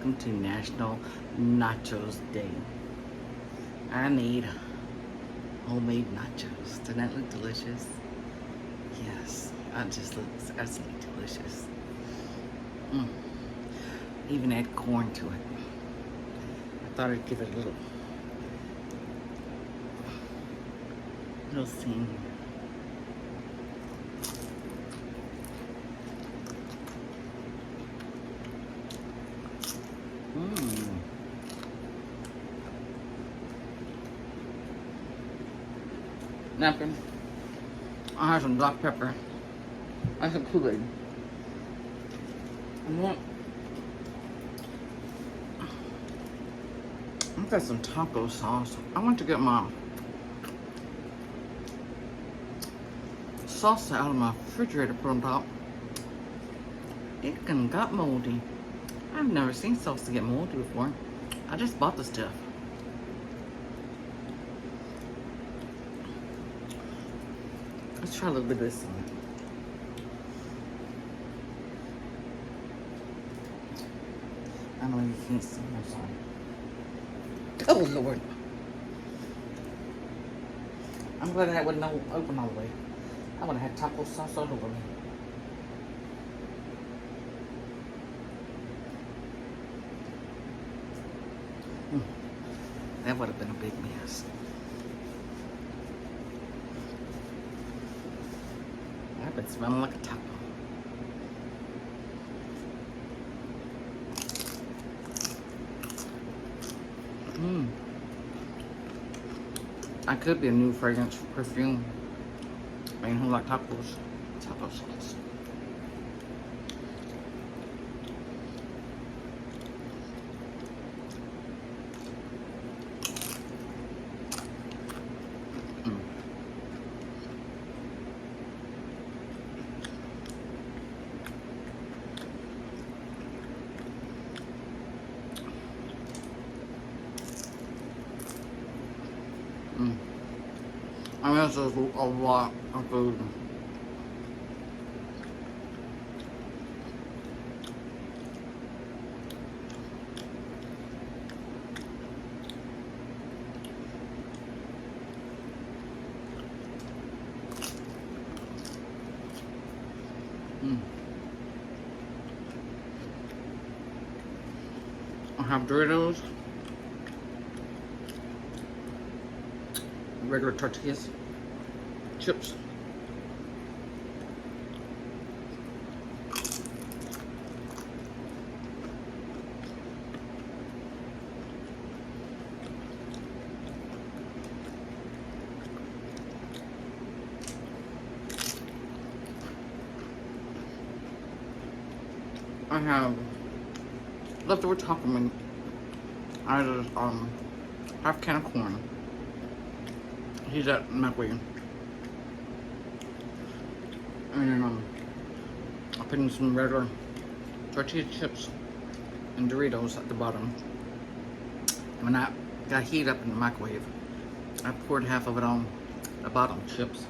welcome to National Nachos Day. I need homemade nachos. Doesn't that look delicious? Yes, that just looks absolutely delicious. Even add corn to it. I thought I'd give it a little thing. Napkin. I have some black pepper. I have some Kool-Aid. I've got some taco sauce. I want to get my salsa out of my refrigerator, put on top. It got moldy. I've never seen salsa get moldy before. I just bought the stuff. Let's try a little bit of this on it. I know you can't see. I'm sorry. Oh Lord. I'm glad that wasn't open all the way. I would have had taco sauce all over me. That would have been a big mess. I've been smelling like a taco. I could be a new fragrance perfume. I mean, who like tacos? Taco sauce. I mean, this is a lot of food. I have Doritos, regular tortillas, chips, I have leftover taco meat. I just half can of corn. Heat that in the microwave. And then I put in some regular tortilla chips and Doritos at the bottom. And when that got heat up in the microwave, I poured half of it on the bottom chips.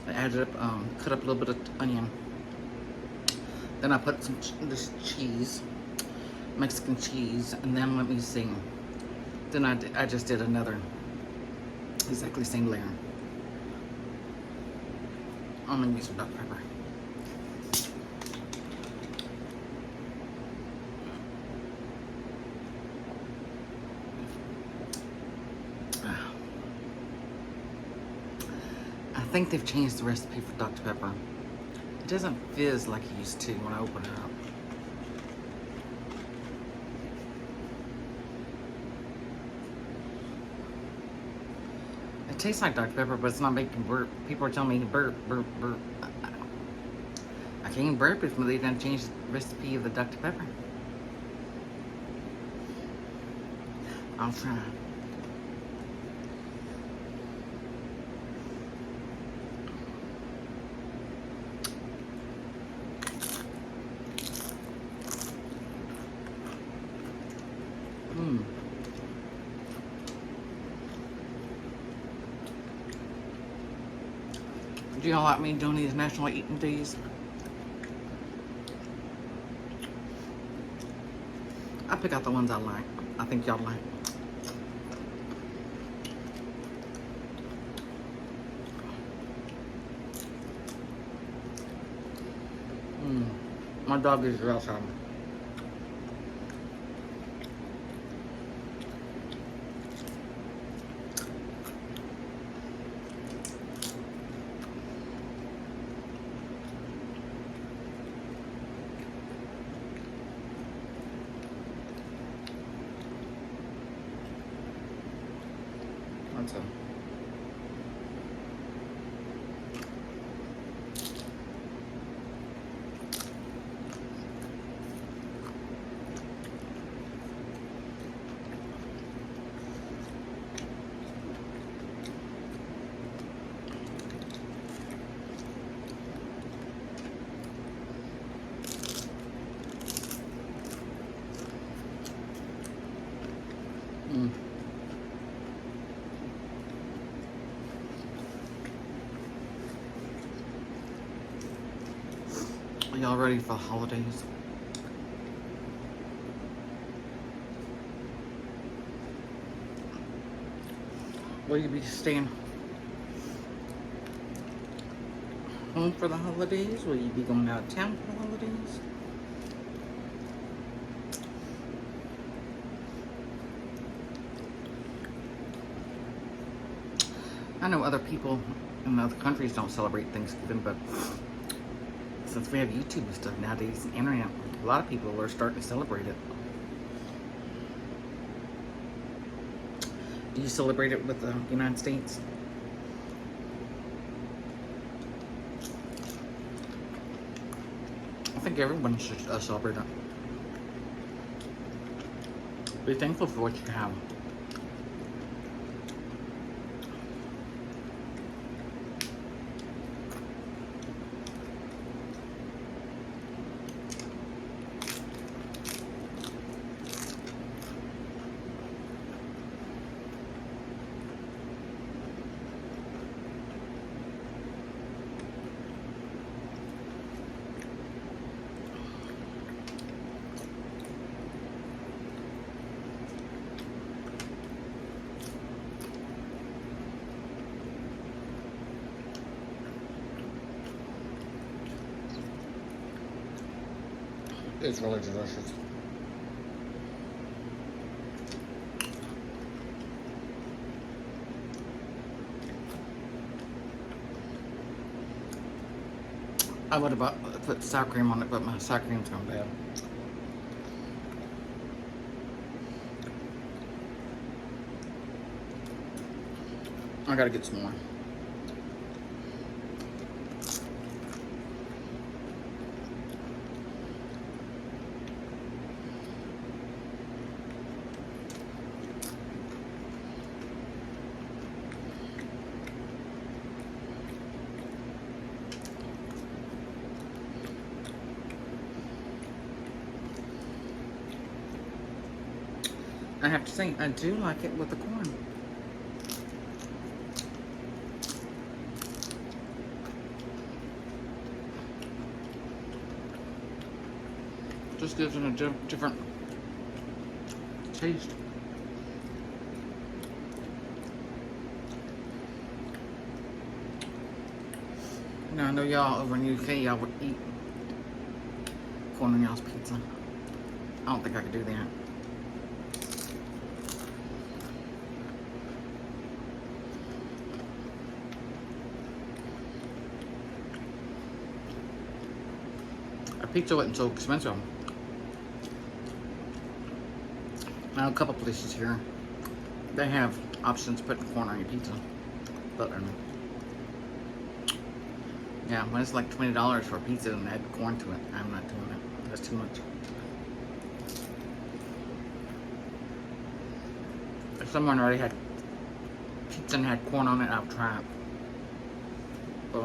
I added up, cut up a little bit of onion. Then I put this cheese, Mexican cheese, and then let me see. Then I just did another, exactly same layer. I'm gonna use some black pepper. I think they've changed the recipe for Dr. Pepper. It doesn't fizz like it used to when I open it up. It tastes like Dr. Pepper, but it's not making burp. People are telling me burp, burp, burp. I can't burp if they done change the recipe of the Dr. Pepper. I'll try. Do y'all like me doing these national eating days? I pick out the ones I like. I think y'all like. My dog is outside. That's a Are y'all ready for the holidays? Will you be staying home for the holidays? Will you be going out of town for the holidays? I know other people in other countries don't celebrate Thanksgiving, but since we have YouTube and stuff nowadays, and internet, a lot of people are starting to celebrate it. Do you celebrate it with the United States? I think everyone should celebrate it. Be thankful for what you have. It's really delicious. I would have put sour cream on it, but my sour cream's gone bad. I gotta get some more. I have to say, I do like it with the corn. Just gives it a different taste. Now, I know y'all over in the UK, y'all would eat corn on y'all's pizza. I don't think I could do that. Pizza wasn't so expensive. Now a couple places here, they have options putting corn on your pizza. But yeah, when it's like $20 for a pizza and add corn to it, I'm not doing it. That's too much. If someone already had pizza and had corn on it, I'll try it. But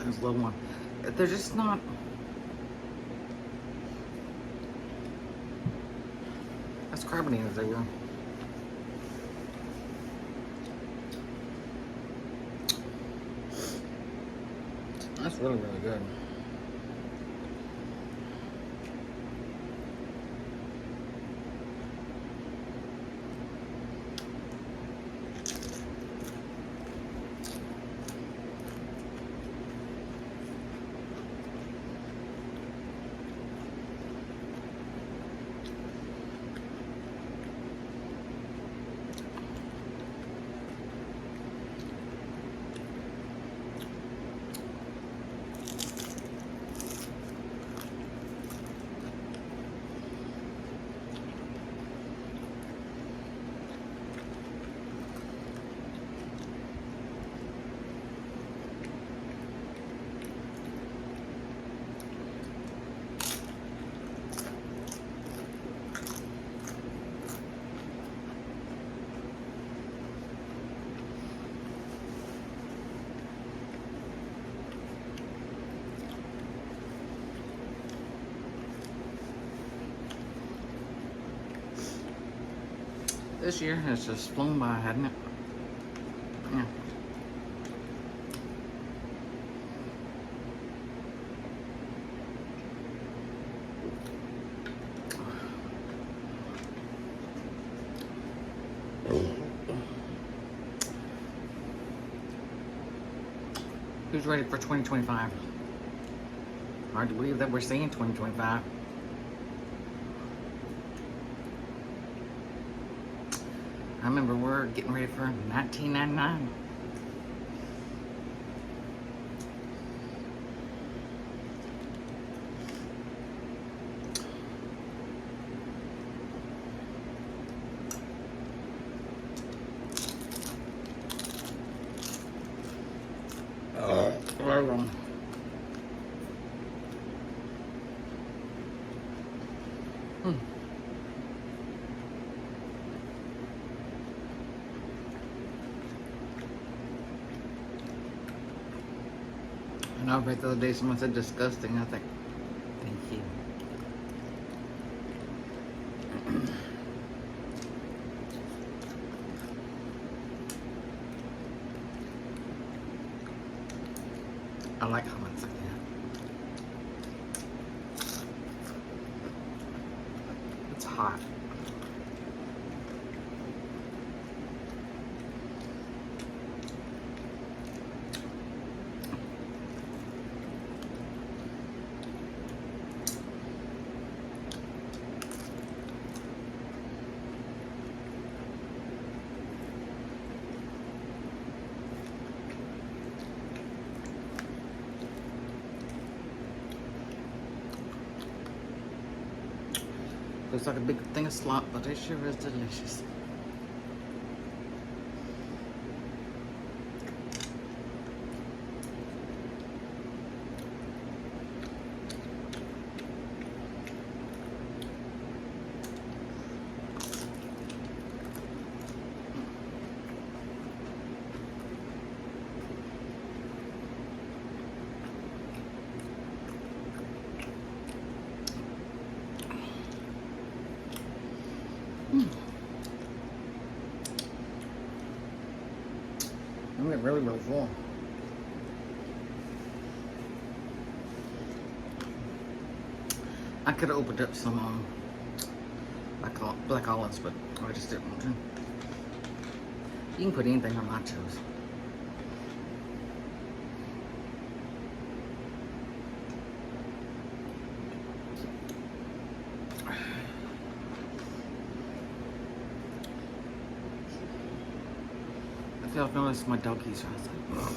This little one. They're just not. As carbonated as they were. That's really, really good. This year has just flown by, hasn't it? Yeah. Who's ready for 2025? Hard to believe that we're seeing 2025. I remember we're getting ready for 1999. Very wrong. And I read the other day someone said disgusting. I think, thank you. I like comments like that. It's hot. Looks like a big thing of slop, but it sure is delicious. I'm getting really, really full. I could have opened up some black olives, but I just didn't want to. You can put anything on nachos. I feel I've noticed my doggies are like,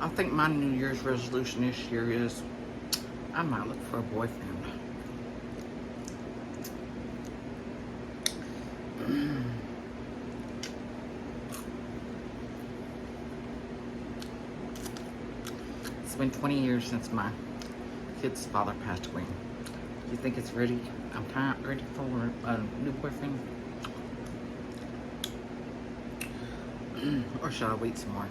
I think my New Year's resolution this year is I might look for a boyfriend. It's been 20 years since my kid's father passed away. Do you think it's ready? I'm kind of ready for a new boyfriend? Or should I wait some more?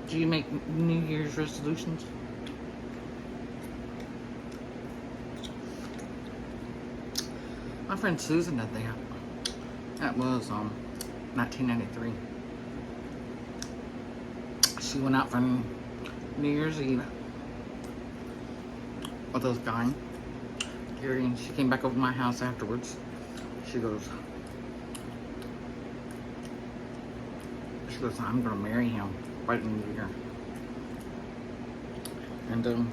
Do you make New Year's resolutions? My friend Susan did that. That was 1993. She went out for New Year's Eve with those guys, Gary, and she came back over to my house afterwards. She goes, I'm gonna marry him right in the year. And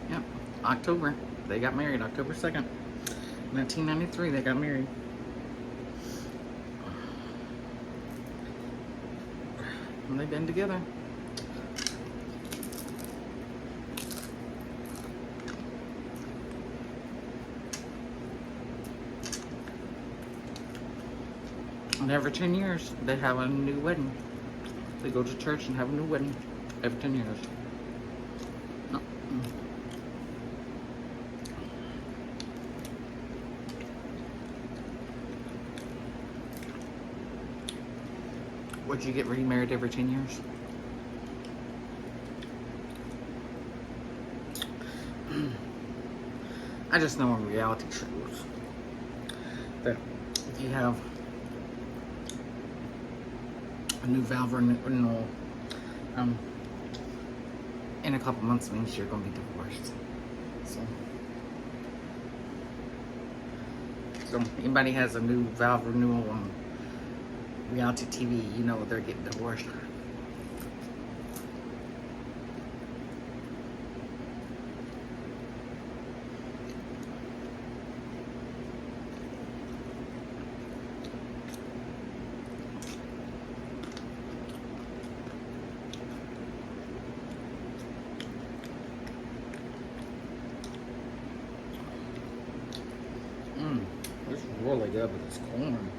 yeah, October, they got married, October 2nd, 1993, they got married. And they've been together. And every 10 years, they have a new wedding. They go to church and have a new wedding every 10 years. Oh. Would you get remarried every 10 years? I just know in reality shows that if you have a new valve renewal in a couple months means you're going to be divorced. So anybody has a new valve renewal on reality TV, you know they're getting divorced. It's really good with this corn.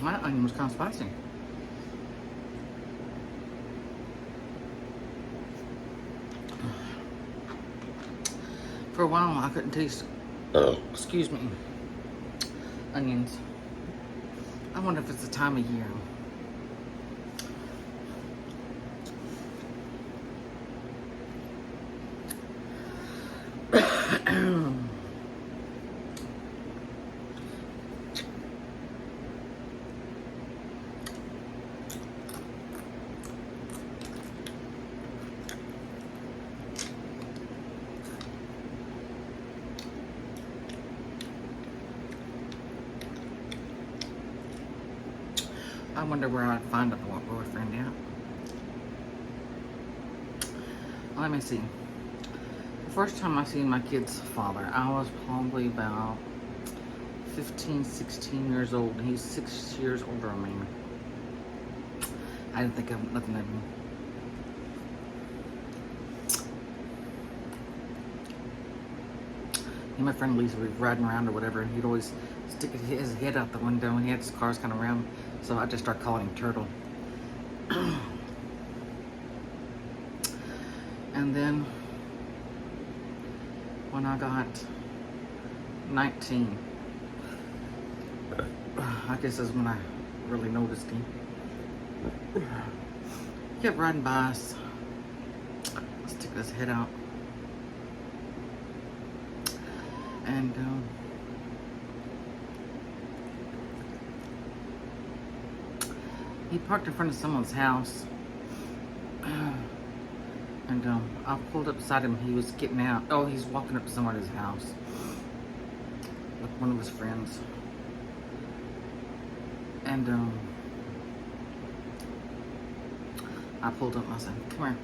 That onion was kind of spicy. For a while, I couldn't taste, excuse me, onions. I wonder if it's the time of year. I wonder where I'd find a boyfriend at. Let me see. The first time I seen my kid's father, I was probably about 15, 16 years old. And he's 6 years older than me. I didn't think of nothing of him. and my friend Lisa would be riding around or whatever, and he'd always stick his head out the window, and he had his cars kind of around, so I just started calling him Turtle. And then when I got 19, I guess is when I really noticed him. He kept riding by us, stick his head out, and he parked in front of someone's house, and I pulled up beside him. He was getting out. Oh, he's walking up to somebody's house with one of his friends, and I pulled up and I said, "Come here."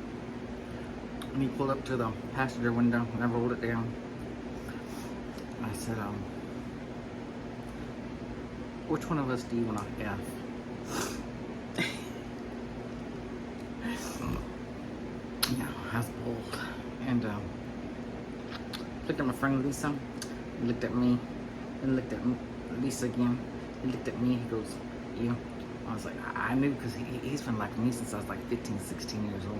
And he pulled up to the passenger window and I rolled it down. And I said, "Which one of us do you want to F?" Yeah, I was bold. And looked at my friend Lisa. He looked at me. And looked at Lisa again. He looked at me. He goes, "You?" I was like, I knew, because he's been like me since I was like 15, 16 years old.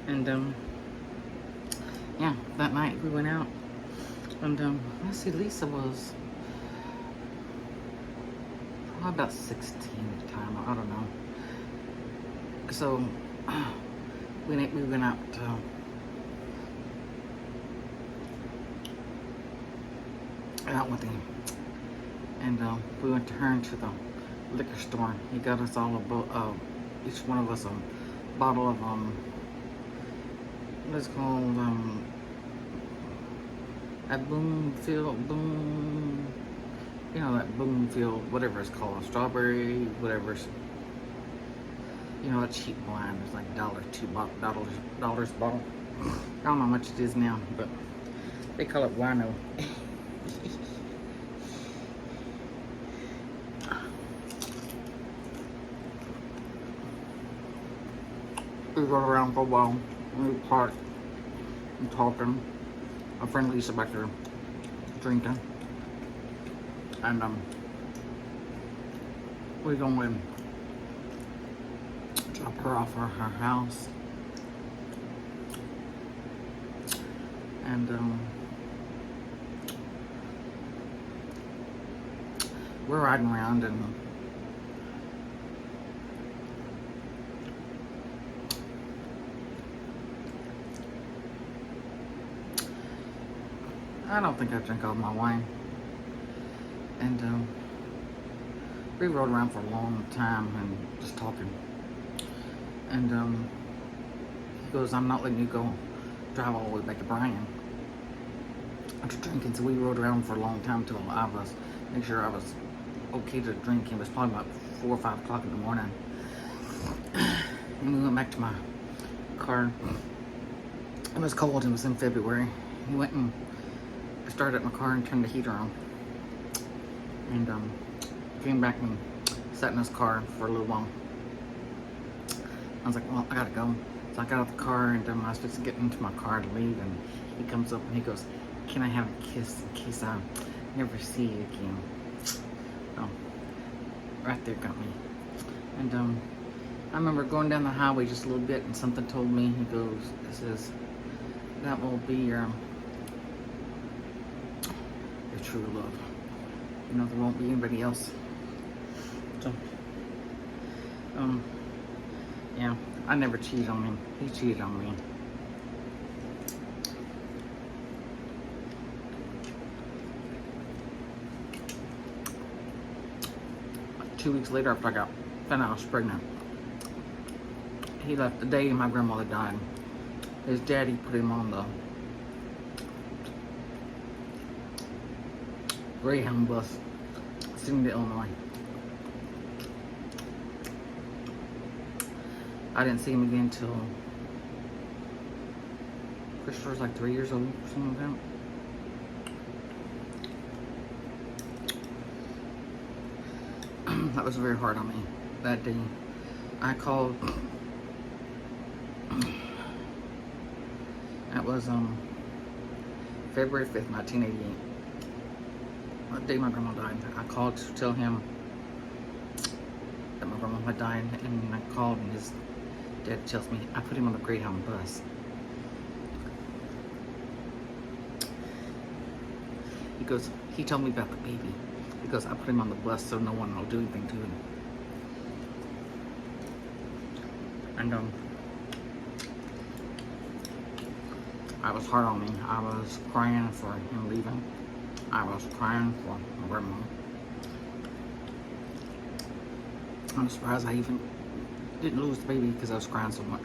And yeah, that night we went out. And let's see, Lisa was probably about 16 at the time. I don't know. So we went out with him, and we went to turn to the liquor store. He got us all each one of us a bottle of what is it called, a you know, that Bloomfield, whatever it's called, strawberry, whatever. You know, a cheap wine. It's like $2 dollars a bottle. I don't know how much it is now, but they call it wino. We rode around for a while. We were parked and talking. My friend Lisa back there drinking. And we're going to drop her off at her house. And we're riding around, and I don't think I drank all my wine. And we rode around for a long time and just talking. And he goes, "I'm not letting you go drive all the way back to Bryan after drinking." So we rode around for a long time till I was, make sure I was okay to drink. It was probably about 4 or 5 o'clock in the morning. And we went back to my car. It was cold. It was in February. He went and started my car and turned the heater on. And came back and sat in his car for a little while. I was like, "Well, I gotta go." So I got out the car, and I was fixing to get into my car to leave, and he comes up and he goes, "Can I have a kiss in case I never see you again?" Oh, right there got me. And I remember going down the highway just a little bit, and something told me, he goes, it says, "That will be your true love. You know, there won't be anybody else." So, yeah, I never cheated on him. He cheated on me. Like 2 weeks later, after I found out I was pregnant, he left the day my grandmother died. His daddy put him on the Greyhound bus, sitting to Illinois. I didn't see him again until Christopher was like 3 years old, something like that. That was very hard on me that day. I called. That was February 5th, 1988. The day my grandma died. I called to tell him that my grandma had died, and I called, and his dad tells me I put him on the Greyhound bus. He goes, he told me about the baby. He goes, I put him on the bus so no one will do anything to him. And I was hard on me. I was crying for him leaving. I was crying for my grandma. I'm surprised I even didn't lose the baby because I was crying so much.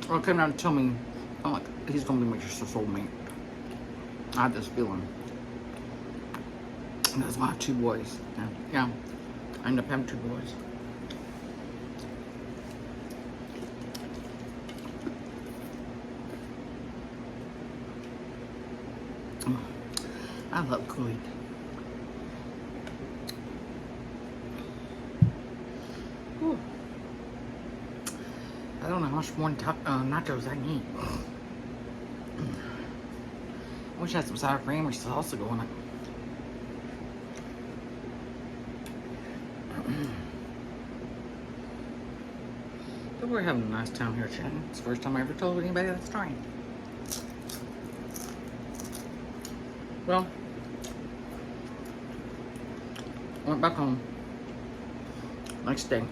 Well, he came down and told me, I'm like, he's gonna be my soulmate. I had this feeling. And that's why I have 2 boys. Yeah, I ended up having 2 boys. I love Kool-Aid. Ooh. I don't know how much more nachos I need. I wish I had some sour cream or salsa going on. But we're having a nice time here, Chad. It's the first time I ever told anybody that's trying. Well, I went back home. Next day.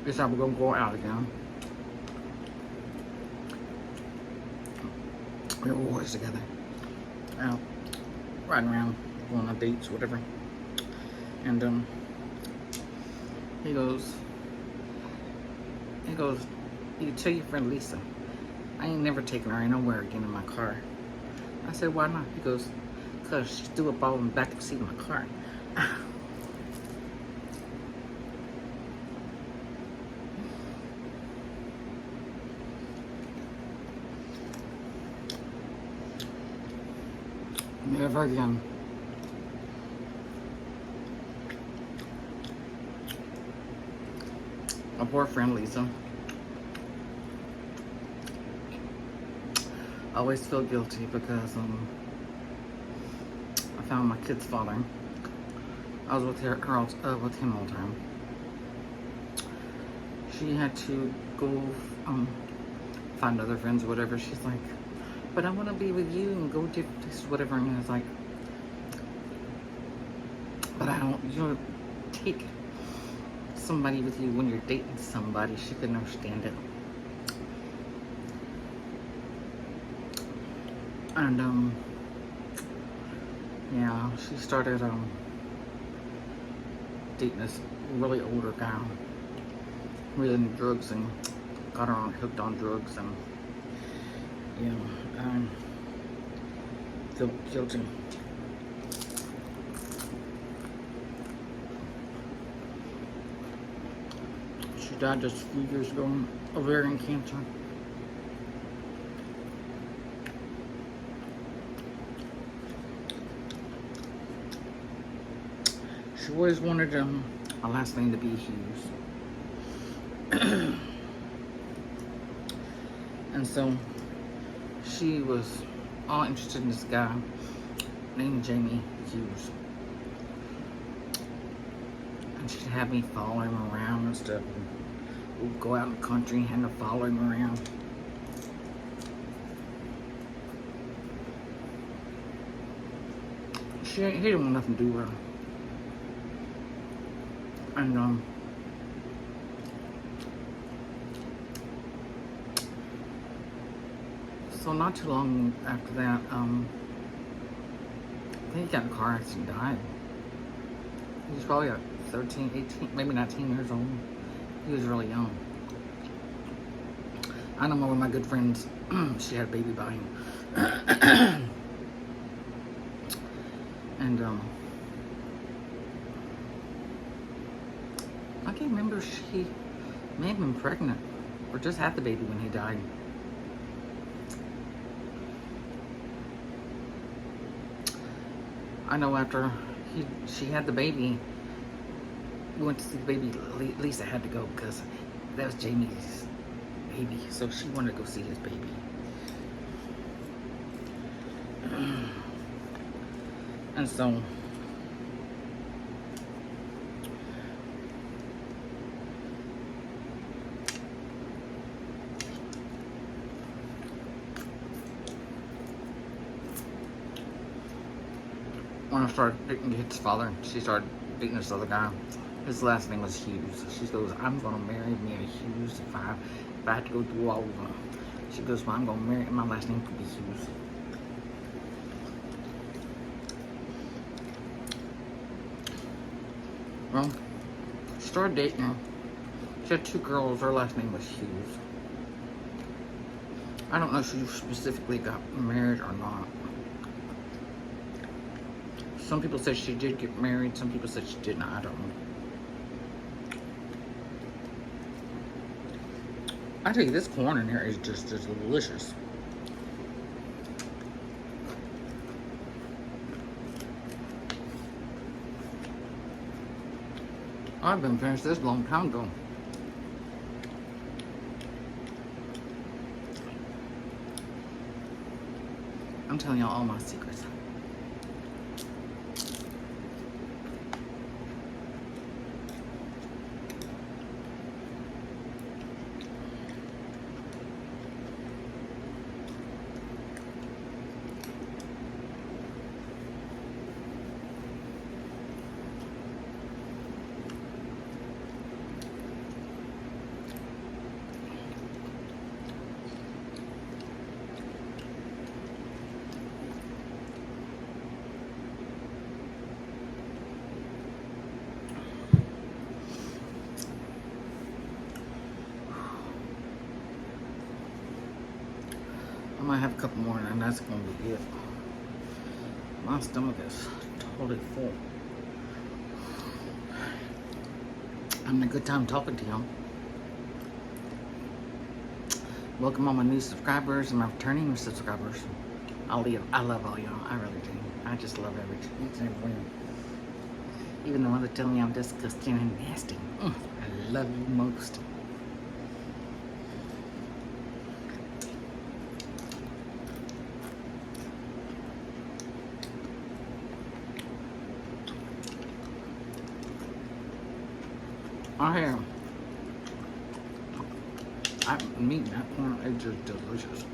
Decided we're gonna go out again. We were always together. Out, riding around, going on dates, whatever. And he goes, you tell your friend Lisa, I ain't never taken her nowhere again in my car. I said, why not? He goes, because she threw up all in the back of the seat of my car. Never again. My poor friend Lisa. I always feel guilty because I found my kid's father. I was with her with him all the time. She had to go find other friends or whatever. She's like, but I want to be with you and go different places, whatever. And I was like, but I don't, you don't take somebody with you when you're dating somebody. She couldn't understand it. And, yeah, she started, dating this really older guy. Really into drugs and got her hooked on drugs and, you know, feel guilty. She died just a few years ago of ovarian cancer. She always wanted her last name to be Hughes. And so she was all interested in this guy named Jamie Hughes. And she'd have me follow him around and stuff. We'd go out in the country and have to follow him around. He didn't want nothing to do with her. And so not too long after that, I think he got in a car accident and died. He was probably like 13, 18, maybe 19 years old. He was really young. I know one of my good friends, she had a baby by him. And I can't remember, she may have been pregnant or just had the baby when he died. I know after she had the baby, we went to see the baby. Lisa had to go because that was Jamie's baby, so she wanted to go see his baby. And so when I started dating his father, she started dating this other guy. His last name was Hughes. She goes, I'm gonna marry me a Hughes if I had to go through all of them. She goes, well, I'm gonna marry, my last name could be Hughes. Well, she started dating her. She had 2 girls. Her last name was Hughes. I don't know if she specifically got married or not. Some people said she did get married. Some people said she did not. I don't know. I tell you, this corn in here is just delicious. I've been finished this a long time ago. I'm telling y'all all my secrets. I might have a couple more and that's gonna be it. My stomach is totally full. I'm having a good time talking to y'all. Welcome all my new subscribers and my returning new subscribers. I love all y'all. I really do. I just love each and every one. Even the ones that tell me I'm disgusting and nasty. I love you most. I'm eating that corn. It's just delicious.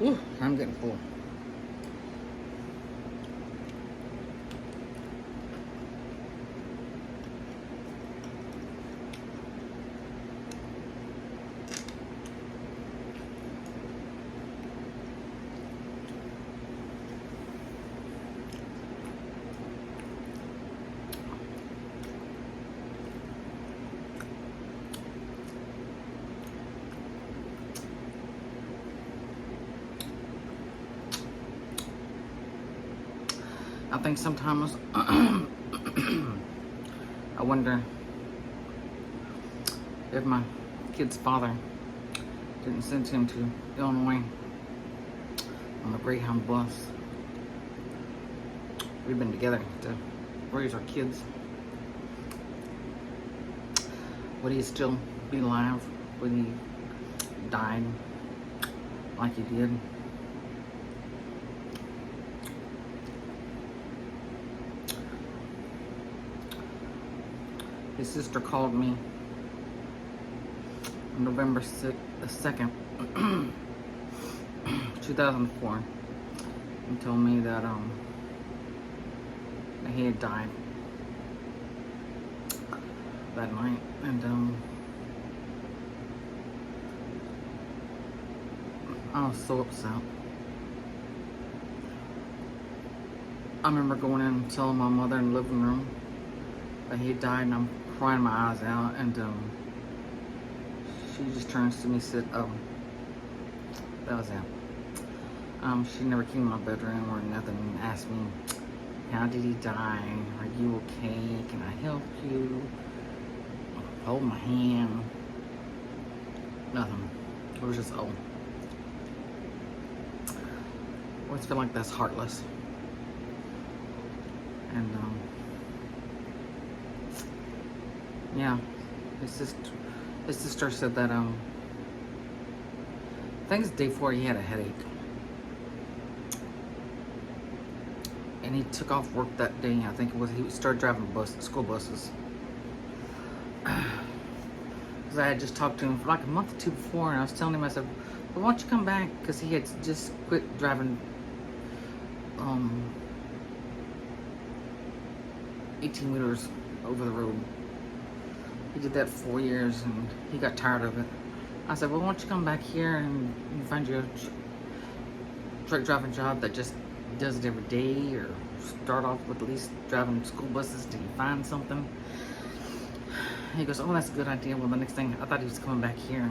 Ooh, I'm getting full. I think sometimes I wonder if my kid's father didn't send him to Illinois on the Greyhound bus. We've been together to raise our kids. Would he still be alive when he died like he did? His sister called me on November 2nd, 2004, and told me that he had died that night, and I was so upset. I remember going in and telling my mother in the living room that he died, and I'm crying my eyes out, and she just turns to me and said, "Oh, that was it." She never came in my bedroom or nothing and asked me, "How did he die? Are you okay? Can I help you? Hold my hand." Nothing. It was just, oh. I always feel like that's heartless. And, yeah, his sister said that, I think it's the day before he had a headache. And he took off work that day. I think it was, he started driving school buses. Because I had just talked to him for like a month or two before, and I was telling him, I said, "Well, why don't you come back?" Because he had just quit driving 18-wheelers over the road. He did that for 4 years, and he got tired of it. I said, "Well, why don't you come back here and find you a truck driving job that just does it every day, or start off with at least driving school buses till you find something." He goes, "Oh, that's a good idea." Well, the next thing, I thought he was coming back here.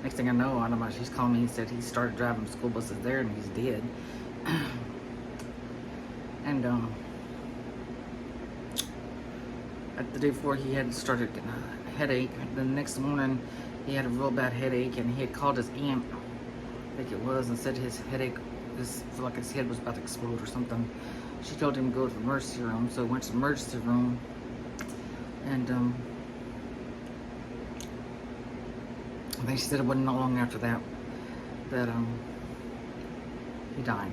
Next thing I know, she's calling me and said he started driving school buses there and he's dead. And at the day before, he had started getting a headache. The next morning, he had a real bad headache, and he had called his aunt, I think it was, and said his headache, felt like his head was about to explode or something. She told him to go to the emergency room, so he went to the emergency room, and I think she said it wasn't not long after that he died.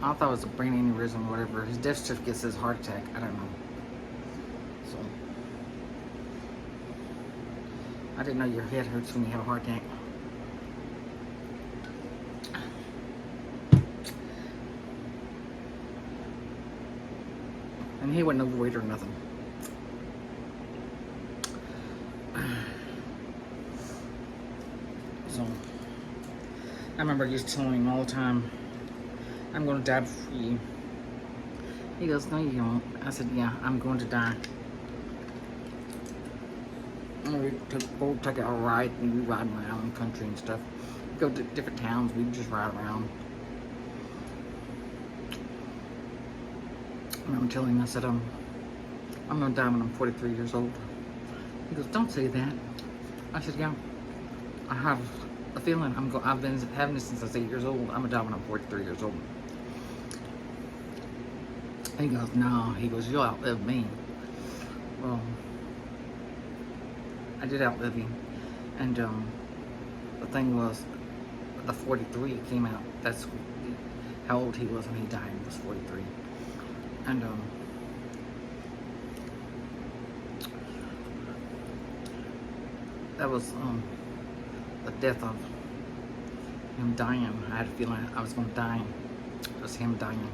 I thought it was a brain aneurysm or whatever. His death certificate says heart attack. I don't know. So I didn't know your head hurts when you have a heart attack. And he wasn't overweight or nothing. So I remember just telling him all the time, "I'm going to die for you." He goes, "No, you won't." I said, "Yeah, I'm going to die." And we took a ride, and we ride around the country and stuff. Go to different towns, we just ride around. I remember telling him, I said, "I'm going to die when I'm 43 years old." He goes, "Don't say that." I said, "Yeah, I have a feeling I've been having this since I was 8 years old. I'm going to die when I'm 43 years old." He goes, "No." He goes, "You'll outlive me." Well, I did outlive him. And the thing was, the 43 came out. That's how old he was when he died. He was 43. And that was the death of him dying. I had a feeling I was going to die. It was him dying.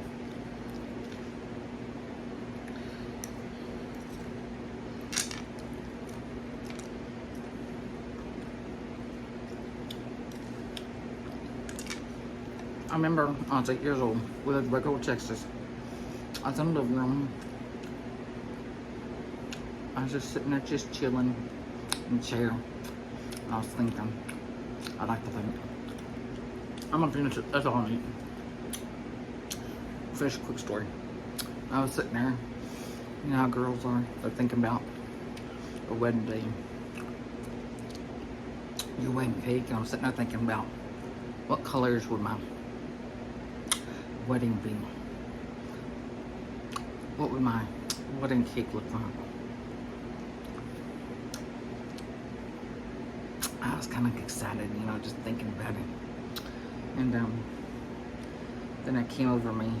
I remember I was 8 years old. We lived in Waco, Texas. I was in the living room. I was just sitting there, just chilling in the chair. I was thinking. I like to think. I'm gonna finish it. That's all I need. Finish a quick story. I was sitting there. You know how girls are. They're thinking about a wedding day. Your wedding cake. And I was sitting there thinking about what colors would my wedding be. What would my wedding cake look like? I was kind of excited, you know, just thinking about it. And then it came over me.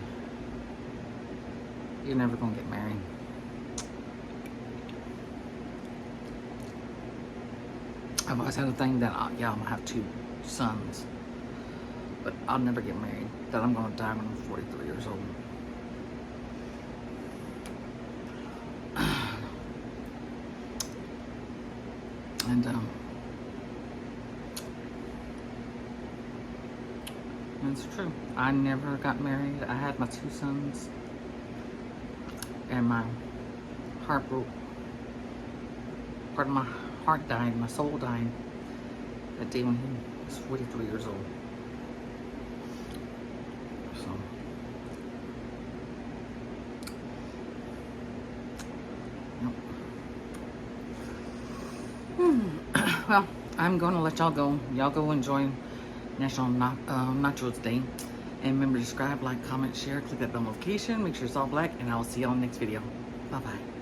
You're never gonna get married. I've always had a thing that I'm gonna have 2 sons, but I'll never get married. That I'm gonna die when I'm 43 years old. And It's true. I never got married. I had my 2 sons. And my heart broke. Part of my heart died. My soul died that day when he was 43 years old. So. Yep. Well, I'm going to let y'all go. Y'all go enjoy National Nachos Day. And remember to subscribe, like, comment, share, click that bell notification. Make sure it's all black. And I will see y'all in the next video. Bye-bye.